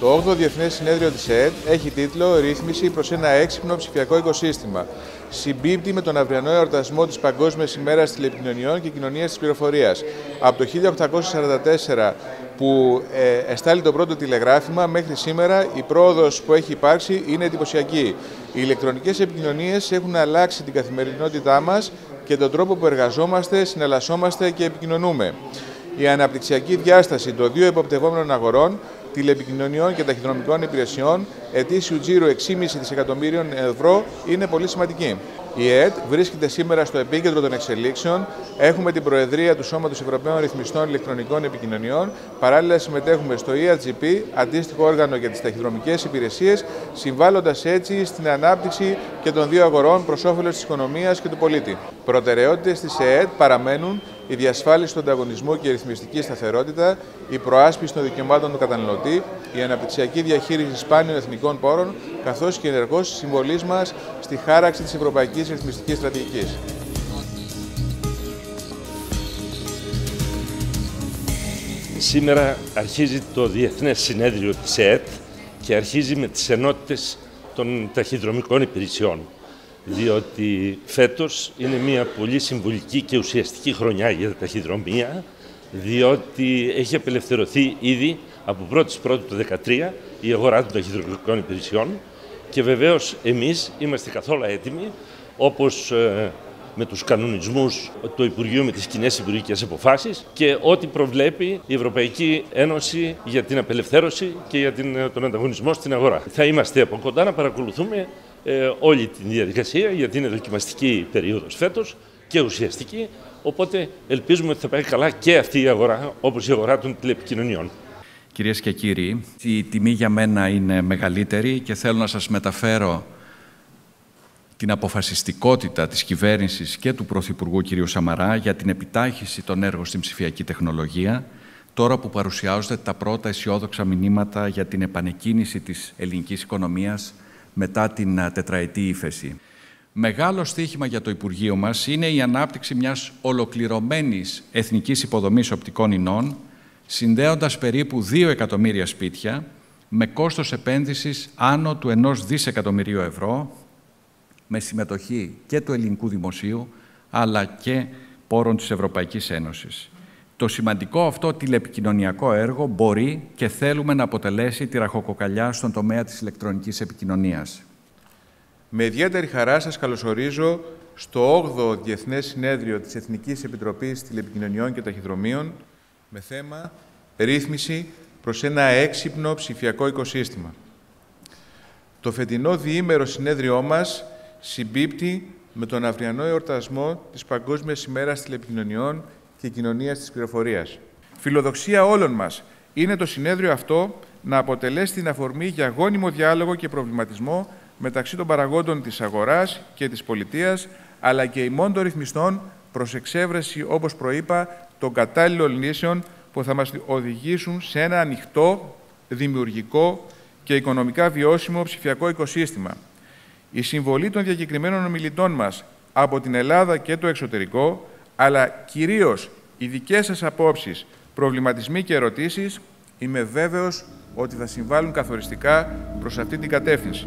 Το 8ο Διεθνές Συνέδριο της ΕΕΤ έχει τίτλο «Ρύθμιση προς ένα έξυπνο ψηφιακό οικοσύστημα». Συμπίπτει με τον αυριανό εορτασμό της Παγκόσμιας ημέρας τηλεπικοινωνιών και κοινωνίας της πληροφορίας. Από το 1844 που εστάλει το πρώτο τηλεγράφημα μέχρι σήμερα, η πρόοδος που έχει υπάρξει είναι εντυπωσιακή. Οι ηλεκτρονικές επικοινωνίες έχουν αλλάξει την καθημερινότητά μας και τον τρόπο που εργαζόμαστε, συναλλασσόμαστε και επικοινωνούμε. Η αναπτυξιακή διάσταση των δύο υποπτευόμενων αγορών, τηλεπικοινωνιών και ταχυδρομικών υπηρεσιών, ετήσιου τζίρου 6,5 δισεκατομμύριων ευρώ, είναι πολύ σημαντική. Η ΕΕΤ βρίσκεται σήμερα στο επίκεντρο των εξελίξεων. Έχουμε την Προεδρία του Σώματος Ευρωπαίων Ρυθμιστών Ηλεκτρονικών Επικοινωνιών. Παράλληλα, συμμετέχουμε στο ERGP, αντίστοιχο όργανο για τις ταχυδρομικές υπηρεσίες, συμβάλλοντας έτσι στην ανάπτυξη και των δύο αγορών προς όφελος της οικονομίας και του πολίτη. Προτεραιότητες της ΕΕΤ παραμένουν η διασφάλιση του ανταγωνισμού και η ρυθμιστική σταθερότητα, η προάσπιση των δικαιωμάτων του καταναλωτή, η αναπτυξιακή διαχείριση σπάνιων εθνικών πόρων, καθώς και η ενεργός συμβολής μας στη χάραξη της ευρωπαϊκής ρυθμιστικής στρατηγικής. Σήμερα αρχίζει το Διεθνές Συνέδριο της ΕΕΤ και αρχίζει με τις ενότητες των ταχυδρομικών υπηρεσιών, διότι φέτος είναι μια πολύ συμβολική και ουσιαστική χρονιά για τα ταχυδρομεία, διότι έχει απελευθερωθεί ήδη από 1η Πρώτου του 2013 η αγορά των ταχυδρομικών υπηρεσιών και βεβαίως εμείς είμαστε καθόλου έτοιμοι, όπως με τους κανονισμούς του Υπουργείου, με τις κοινές υπουργικές αποφάσεις και ό,τι προβλέπει η Ευρωπαϊκή Ένωση για την απελευθέρωση και για τον ανταγωνισμό στην αγορά. Θα είμαστε από κοντά να παρακολουθούμε όλη την διαδικασία, γιατί είναι δοκιμαστική περίοδος φέτος και ουσιαστική, οπότε ελπίζουμε ότι θα πάει καλά και αυτή η αγορά, όπως η αγορά των τηλεπικοινωνιών. Κυρίες και κύριοι, η τιμή για μένα είναι μεγαλύτερη και θέλω να σας μεταφέρω την αποφασιστικότητα της κυβέρνησης και του Πρωθυπουργού κ. Σαμαρά για την επιτάχυνση των έργων στην ψηφιακή τεχνολογία, τώρα που παρουσιάζονται τα πρώτα αισιόδοξα μηνύματα για την επανεκκίνηση της ελληνικής οικονομίας μετά την τετραετή ύφεση. Μεγάλο στοίχημα για το Υπουργείο μας είναι η ανάπτυξη μιας ολοκληρωμένης εθνικής υποδομής οπτικών ινών, συνδέοντας περίπου 2 εκατομμύρια σπίτια, με κόστος επένδυσης άνω του 1 δισεκατομμυρίου ευρώ, με συμμετοχή και του ελληνικού δημοσίου, αλλά και πόρων της Ευρωπαϊκής Ένωσης. Το σημαντικό αυτό τηλεπικοινωνιακό έργο μπορεί και θέλουμε να αποτελέσει τη ραχοκοκαλιά στον τομέα της ηλεκτρονικής επικοινωνίας. Με ιδιαίτερη χαρά σας καλωσορίζω στο 8ο Διεθνές Συνέδριο της Εθνικής Επιτροπής Τηλεπικοινωνιών και Ταχυδρομείων με θέμα «Ρύθμιση προς ένα έξυπνο ψηφιακό οικοσύστημα». Το φετινό διήμερο συνέδριό μας συμπίπτει με τον αυριανό εορτασμό της Παγκόσμιας ημέρας τηλεπικοινωνιών και κοινωνίας της πληροφορίας. Φιλοδοξία όλων μας είναι το συνέδριο αυτό να αποτελέσει την αφορμή για γόνιμο διάλογο και προβληματισμό μεταξύ των παραγόντων της αγοράς και της πολιτείας, αλλά και ημών των ρυθμιστών προς εξέβρεση, όπως προείπα, των κατάλληλων λύσεων που θα μας οδηγήσουν σε ένα ανοιχτό, δημιουργικό και οικονομικά βιώσιμο ψηφιακό οικοσύστημα. Η συμβολή των διακεκριμένων ομιλητών μας από την Ελλάδα και το εξωτερικό, αλλά κυρίως οι δικές σας απόψεις, προβληματισμοί και ερωτήσεις, είμαι βέβαιος ότι θα συμβάλλουν καθοριστικά προς αυτή την κατεύθυνση.